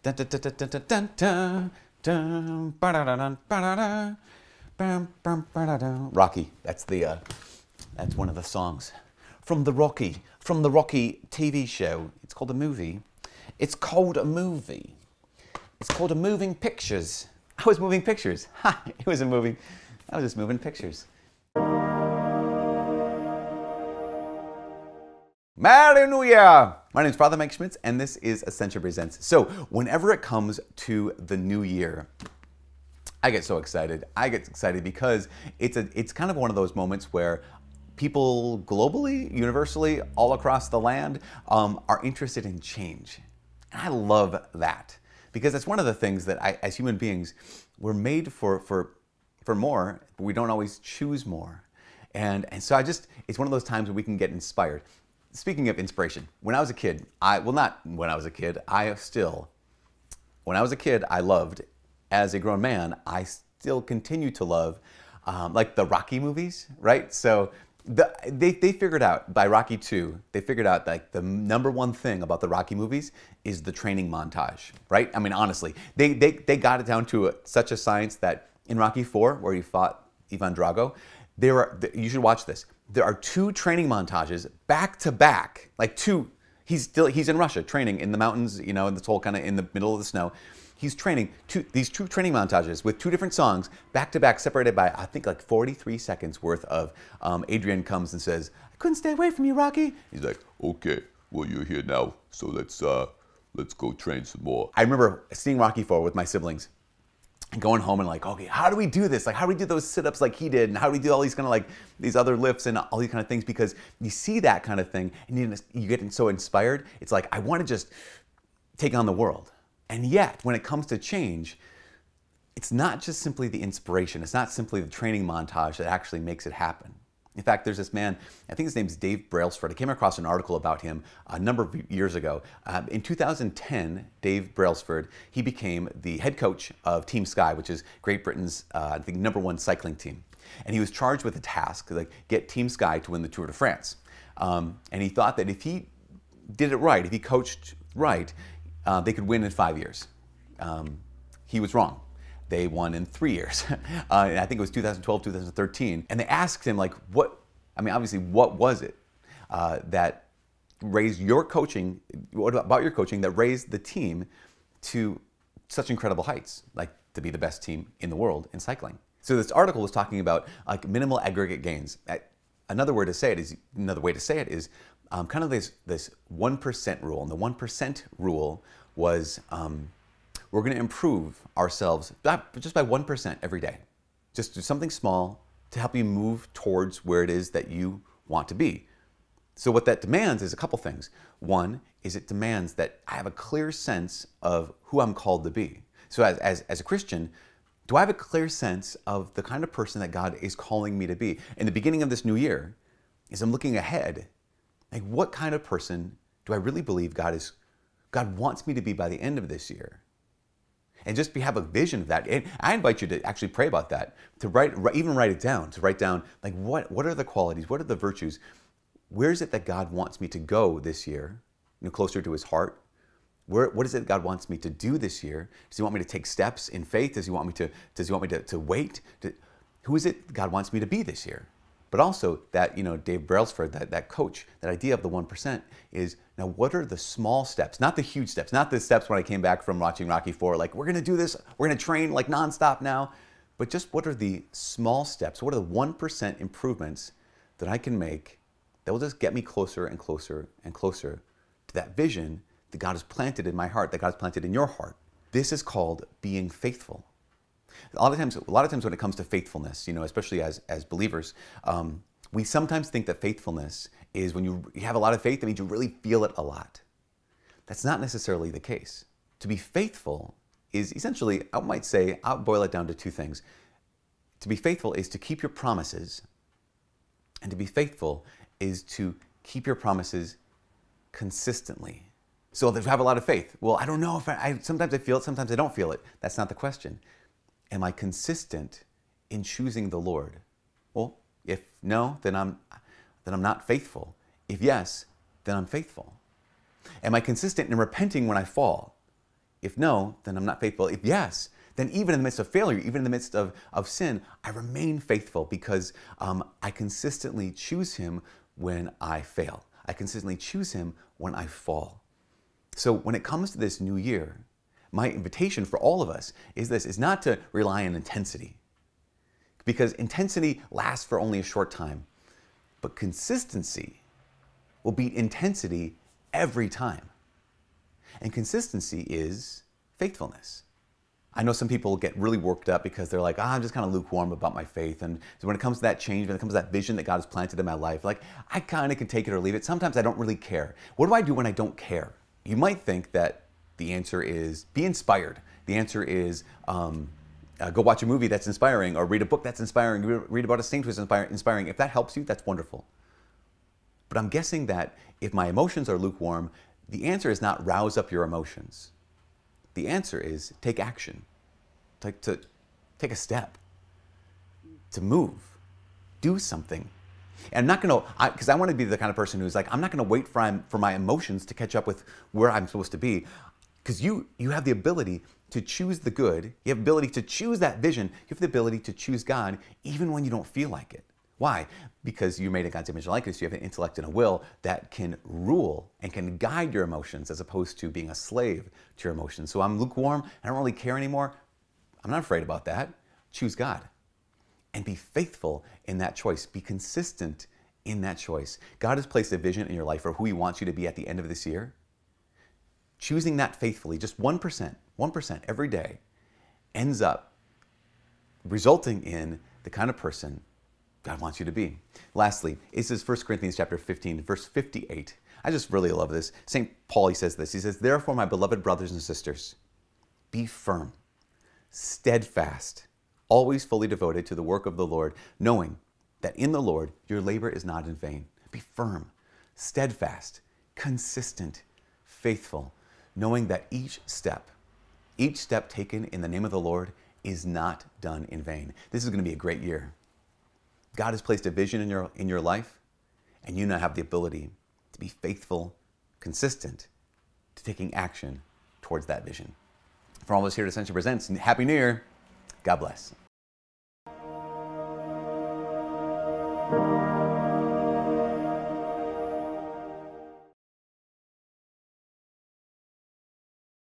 Rocky. That's one of the songs from the Rocky TV show. It's called a movie. It's called a movie. It's called a Moving Pictures. I was moving pictures. Ha! It wasn't moving. I was just moving pictures. Hallelujah! My name is Padre Mike Schmitz, and this is Ascension Presents. So, whenever it comes to the new year, I get so excited. I get excited because it's kind of one of those moments where people globally, universally, all across the land are interested in change. And I love that because that's one of the things that as human beings, we're made for more, but we don't always choose more. And so it's one of those times where we can get inspired. Speaking of inspiration, when I was a kid, I loved. As a grown man, I still continue to love, like the Rocky movies, right? So they figured out, by Rocky 2, they figured out like the #1 thing about the Rocky movies is the training montage, right? I mean, honestly, they got it down to such a science that in Rocky 4, where he fought Ivan Drago, you should watch this. There are 2 training montages back to back, like 2. He's in Russia training in the mountains, you know, in this whole kind of in the middle of the snow. He's training these 2 training montages with 2 different songs back to back, separated by I think like 43 seconds worth of. Adrian comes and says, "I couldn't stay away from you, Rocky." He's like, "Okay, well you're here now, so let's go train some more." I remember seeing Rocky 4 with my siblings. And going home and like, okay, how do we do this? Like, how do we do those sit-ups like he did? And how do we do all these kind of like, these other lifts and all these kind of things? Because you see that kind of thing and you get so inspired. It's like, I want to just take on the world. And yet, when it comes to change, it's not just simply the inspiration. It's not simply the training montage that actually makes it happen. In fact, there's this man, I think his name's Dave Brailsford. I came across an article about him a number of years ago. In 2010, Dave Brailsford, he became the head coach of Team Sky, which is Great Britain's, I think, #1 cycling team. And he was charged with a task, like get Team Sky to win the Tour de France. And he thought that if he did it right, if he coached right, they could win in 5 years. He was wrong. They won in 3 years. And I think it was 2012, 2013. And they asked him, like, obviously, what was it that raised your coaching, what about your coaching that raised the team to such incredible heights, like to be the best team in the world in cycling? So this article was talking about like minimal aggregate gains. Another way to say it is kind of this 1% rule. And the 1% rule was, we're going to improve ourselves just by 1% every day. Just do something small to help you move towards where it is that you want to be. So what that demands is a couple things. One is it demands that I have a clear sense of who I'm called to be. So as a Christian, do I have a clear sense of the kind of person that God is calling me to be? In the beginning of this new year, as I'm looking ahead, like what kind of person do I really believe God wants me to be by the end of this year? And just have a vision of that. And I invite you to actually pray about that, to even write it down, to write down like what are the qualities, what are the virtues, where is it that God wants me to go this year, closer to his heart? What is it God wants me to do this year? Does he want me to take steps in faith? Does he want me to wait? Who is it God wants me to be this year? But also that, Dave Brailsford, that coach, that idea of the 1% is, now what are the small steps, not the huge steps, not the steps when I came back from watching Rocky 4, like we're going to do this, we're going to train like nonstop now, but just what are the small steps, what are the 1% improvements that I can make that will just get me closer and closer and closer to that vision that God has planted in my heart, that God has planted in your heart. This is called being faithful. A lot of times when it comes to faithfulness, especially as believers, we sometimes think that faithfulness is when you have a lot of faith, that means you really feel it a lot. That's not necessarily the case. To be faithful is essentially, I might say, I'll boil it down to 2 things. To be faithful is to keep your promises, and to be faithful is to keep your promises consistently. So if you have a lot of faith, well, I don't know if sometimes I feel it, sometimes I don't feel it. That's not the question. Am I consistent in choosing the Lord? Well, if no, then I'm not faithful. If yes, then I'm faithful. Am I consistent in repenting when I fall? If no, then I'm not faithful. If yes, then even in the midst of failure, even in the midst of sin, I remain faithful because I consistently choose him when I fail. I consistently choose him when I fall. So when it comes to this new year, my invitation for all of us is this, is not to rely on intensity. Because intensity lasts for only a short time. But consistency will beat intensity every time. And consistency is faithfulness. I know some people get really worked up because they're like, I'm just kind of lukewarm about my faith. And so when it comes to that change, when it comes to that vision that God has planted in my life, like I kind of can take it or leave it. Sometimes I don't really care. What do I do when I don't care? You might think that the answer is be inspired. The answer is go watch a movie that's inspiring or read a book that's inspiring, read about a saint who's inspiring. If that helps you, that's wonderful. But I'm guessing that if my emotions are lukewarm, the answer is not rouse up your emotions. The answer is take action, to take a step, to move, do something. And I'm not going to, because I want to be the kind of person who's like, I'm not going to wait for my emotions to catch up with where I'm supposed to be. Because you have the ability to choose the good. You have the ability to choose that vision. You have the ability to choose God even when you don't feel like it. Why? Because you're made in God's image and likeness. You have an intellect and a will that can rule and can guide your emotions as opposed to being a slave to your emotions. So I'm lukewarm. I don't really care anymore. I'm not afraid about that. Choose God. And be faithful in that choice. Be consistent in that choice. God has placed a vision in your life for who he wants you to be at the end of this year. Choosing that faithfully, just 1% every day, ends up resulting in the kind of person God wants you to be. Lastly, it says 1 Corinthians chapter 15, verse 58. I just really love this. St. Paul, he says this. He says, therefore, my beloved brothers and sisters, be firm, steadfast, always fully devoted to the work of the Lord, knowing that in the Lord your labor is not in vain. Be firm, steadfast, consistent, faithful, knowing that each step taken in the name of the Lord is not done in vain. This is going to be a great year. God has placed a vision in your life, and you now have the ability to be faithful, consistent, to taking action towards that vision. For all of us here at Ascension Presents, Happy New Year. God bless.